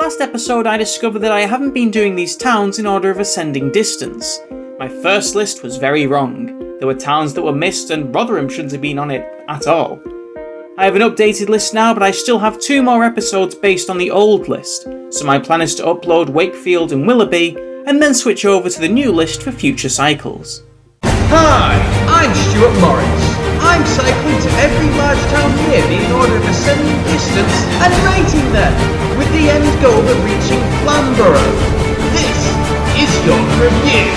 last episode I discovered that I haven't been doing these towns in order of ascending distance. My first list was very wrong. There were towns that were missed and Rotherham shouldn't have been on it at all. I have an updated list now, but I still have 2 more episodes based on the old list, so my plan is to upload Wakefield and Willoughby and then switch over to the new list for future cycles. Hi, I'm Stuart Morris. I'm cycling to every large town near me in order of ascending distance and rating them, with the end goal of reaching Flamborough. This is your review.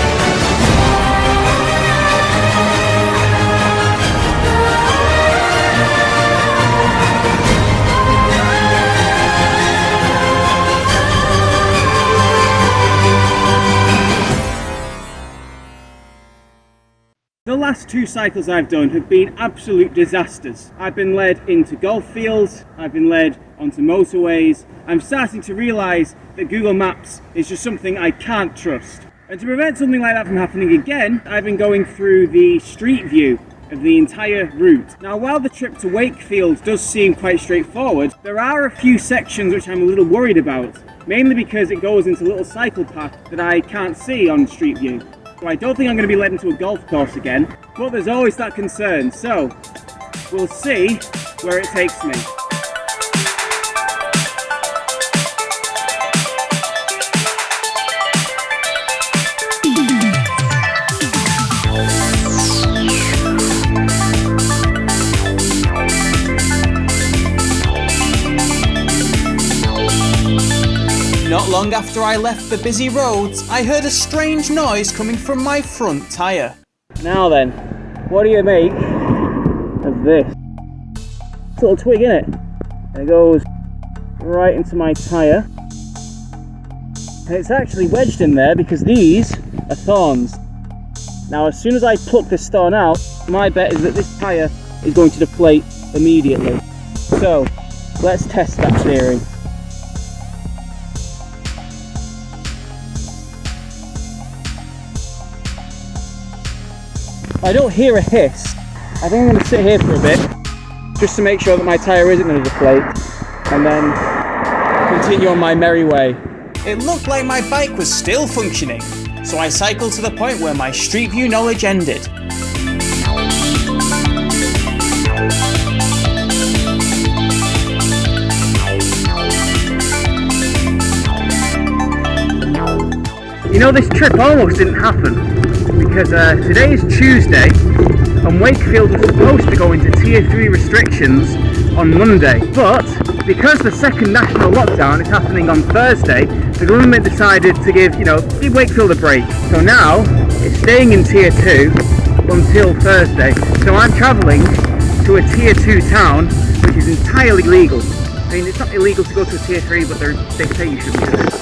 The last 2 cycles I've done have been absolute disasters. I've been led into golf fields, I've been led onto motorways. I'm starting to realise that Google Maps is just something I can't trust. And to prevent something like that from happening again, I've been going through the street view of the entire route. Now, while the trip to Wakefield does seem quite straightforward, there are a few sections which I'm a little worried about, mainly because it goes into a little cycle path that I can't see on street view. So I don't think I'm going to be led into a golf course again, but there's always that concern, so we'll see where it takes me. Not long after I left the busy roads, I heard a strange noise coming from my front tyre. Now then, what do you make of this? It's a little twig, innit? And it goes right into my tyre. And it's actually wedged in there because these are thorns. Now, as soon as I pluck this thorn out, my bet is that this tyre is going to deflate immediately. So, let's test that theory. I don't hear a hiss. I think I'm going to sit here for a bit, just to make sure that my tyre isn't going to deflate, and then continue on my merry way. It looked like my bike was still functioning, so I cycled to the point where my street view knowledge ended. You know, this trip almost didn't happen. Because today is Tuesday and Wakefield was supposed to go into Tier 3 restrictions on Monday, but because the second national lockdown is happening on Thursday, the government decided to give Wakefield a break. So now it's staying in Tier 2 until Thursday. So I'm travelling to a Tier 2 town which is entirely legal. I mean, it's not illegal to go to a Tier 3, but they say you should be doing it.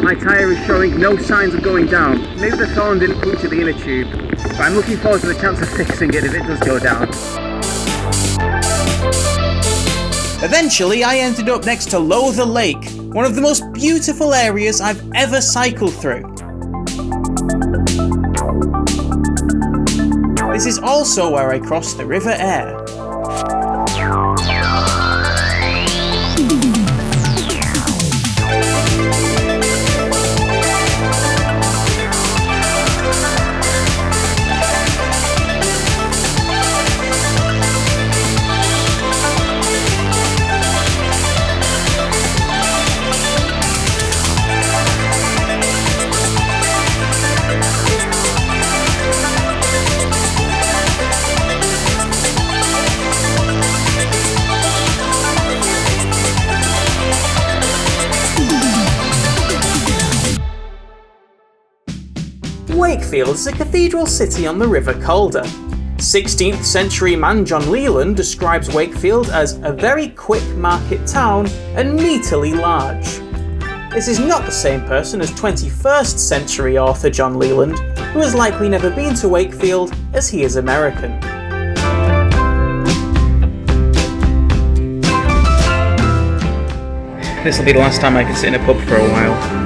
My tyre is showing no signs of going down. Maybe the thorn didn't puncture the inner tube, but I'm looking forward to the chance of fixing it if it does go down. Eventually, I ended up next to Lowther Lake, one of the most beautiful areas I've ever cycled through. This is also where I crossed the River Aire. Wakefield is a cathedral city on the River Calder. 16th century man John Leland describes Wakefield as a very quick market town and meaterly large. This is not the same person as 21st century author John Leland, who has likely never been to Wakefield as he is American. This will be the last time I can sit in a pub for a while.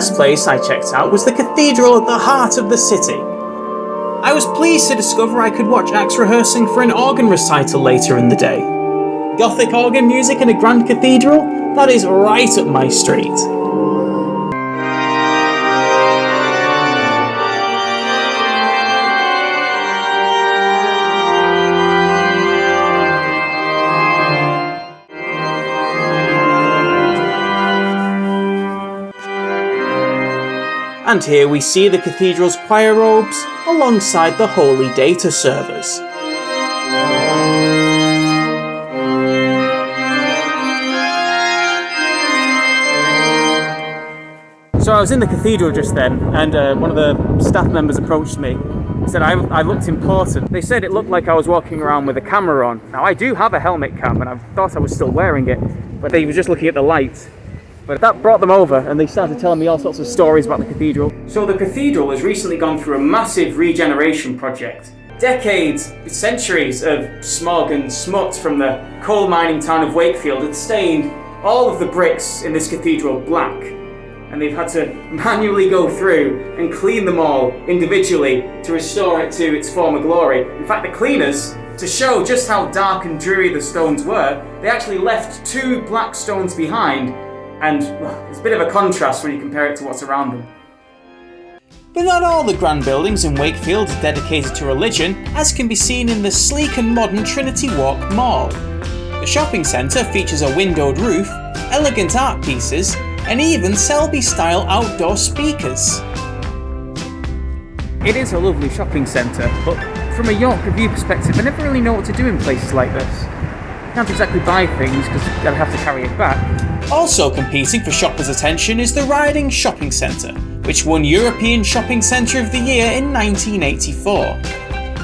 first place I checked out was the cathedral at the heart of the city. I was pleased to discover I could watch acts rehearsing for an organ recital later in the day. Gothic organ music in a grand cathedral? That is right up my street. And here we see the cathedral's choir robes alongside the holy data servers. So I was in the cathedral just then, and one of the staff members approached me. He said I looked important. They said it looked like I was walking around with a camera on. Now I do have a helmet cam, and I thought I was still wearing it, but they were just looking at the light. But that brought them over, and they started telling me all sorts of stories about the cathedral. So the cathedral has recently gone through a massive regeneration project. Decades, centuries of smog and smut from the coal mining town of Wakefield had stained all of the bricks in this cathedral black. And they've had to manually go through and clean them all individually to restore it to its former glory. In fact, the cleaners, to show just how dark and dreary the stones were, they actually left 2 black stones behind. And well, it's a bit of a contrast when you compare it to what's around them. But not all the grand buildings in Wakefield are dedicated to religion, as can be seen in the sleek and modern Trinity Walk Mall. The shopping centre features a windowed roof, elegant art pieces, and even Selby-style outdoor speakers. It is a lovely shopping centre, but from a York Review perspective, I never really know what to do in places like this. You can't exactly buy things because you'll have to carry it back. Also competing for shoppers' attention is the Riding Shopping Centre, which won European Shopping Centre of the Year in 1984.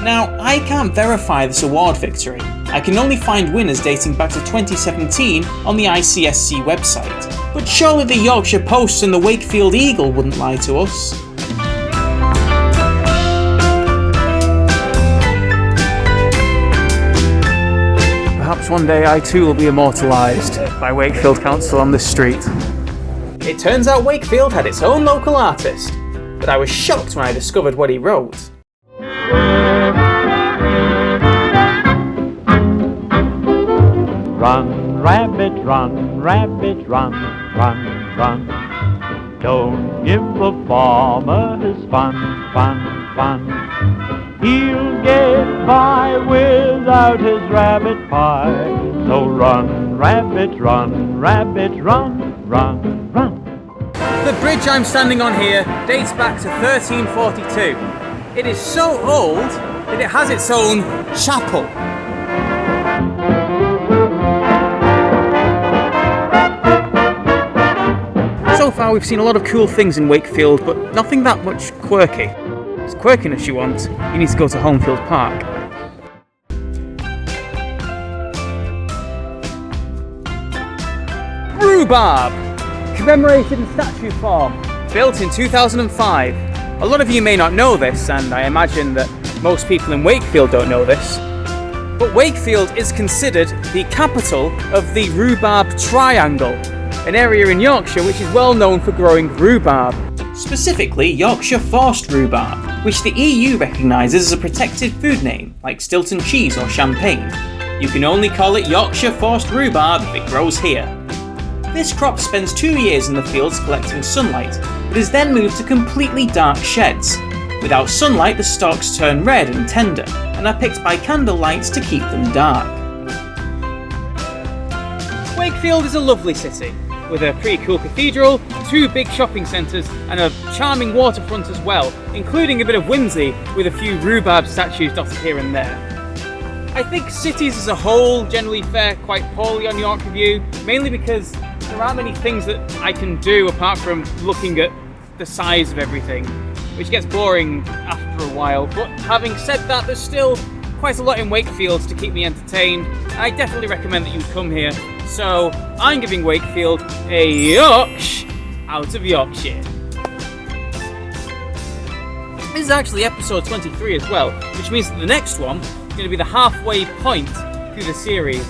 Now, I can't verify this award victory. I can only find winners dating back to 2017 on the ICSC website. But surely the Yorkshire Post and the Wakefield Eagle wouldn't lie to us. Perhaps one day I too will be immortalised by Wakefield Council on this street. It turns out Wakefield had its own local artist, but I was shocked when I discovered what he wrote. Run, rabbit, run, rabbit, run, run, run. Don't give the farmer his fun, fun, fun. He'll get by without his rabbit pie. So run, rabbit, run, rabbit, run, run, run. The bridge I'm standing on here dates back to 1342. It is so old that it has its own chapel. So far we've seen a lot of cool things in Wakefield, but nothing that much quirky. If it's quirkiness you want, you need to go to Homefield Park. Rhubarb! Commemorated in statue form. Built in 2005. A lot of you may not know this, and I imagine that most people in Wakefield don't know this. But Wakefield is considered the capital of the Rhubarb Triangle, an area in Yorkshire which is well known for growing rhubarb. Specifically Yorkshire forced rhubarb, which the EU recognises as a protected food name, like Stilton cheese or champagne. You can only call it Yorkshire forced rhubarb if it grows here. This crop spends 2 years in the fields collecting sunlight, but is then moved to completely dark sheds. Without sunlight, the stalks turn red and tender, and are picked by candlelight to keep them dark. Wakefield is a lovely city, with a pretty cool cathedral, 2 big shopping centres, and a charming waterfront as well, including a bit of whimsy with a few rhubarb statues dotted here and there. I think cities as a whole generally fare quite poorly on York Review, mainly because there aren't many things that I can do apart from looking at the size of everything, which gets boring after a while. But having said that, there's still quite a lot in Wakefield to keep me entertained, and I definitely recommend that you come here. So I'm giving Wakefield a Yorksh out of Yorkshire. This is actually episode 23 as well, which means that the next one is going to be the halfway point through the series.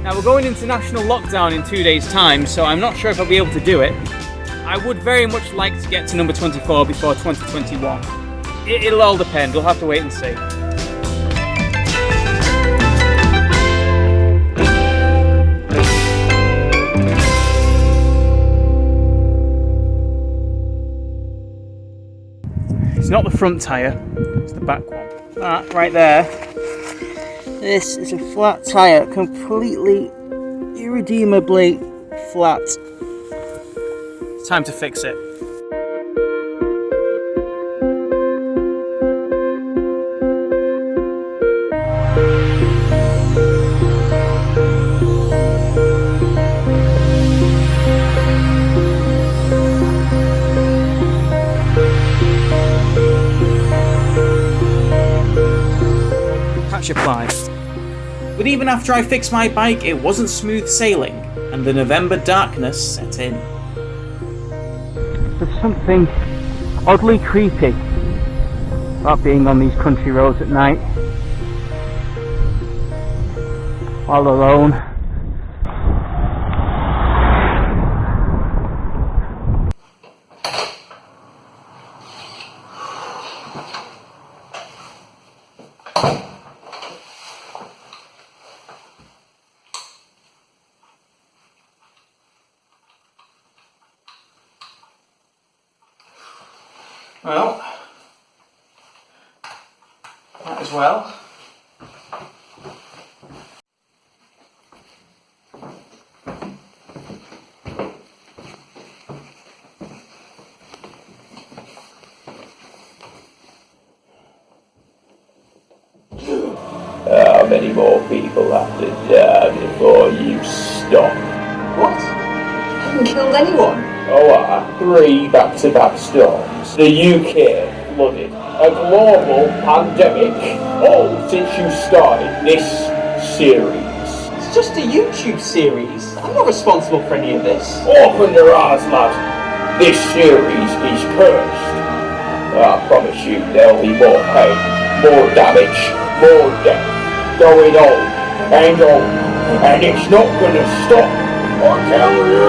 Now we're going into national lockdown in 2 days' time, so I'm not sure if I'll be able to do it. I would very much like to get to number 24 before 2021. It'll all depend, we'll have to wait and see. It's not the front tyre, it's the back one. That right there. This is a flat tyre, completely, irredeemably flat. It's time to fix it. Patch applied. But even after I fixed my bike, it wasn't smooth sailing, and the November darkness set in. There's something oddly creepy about being on these country roads at night, all alone. Well, might as well. How many more people have to die before you stop? What? I haven't killed anyone. Oh, 3 back-to-back storms. The UK flooded. A global pandemic. All since you started this series. It's just a YouTube series. I'm not responsible for any of this. Open your eyes, lad. This series is cursed. I promise you there'll be more pain, more damage, more death going on, and it's not gonna stop until you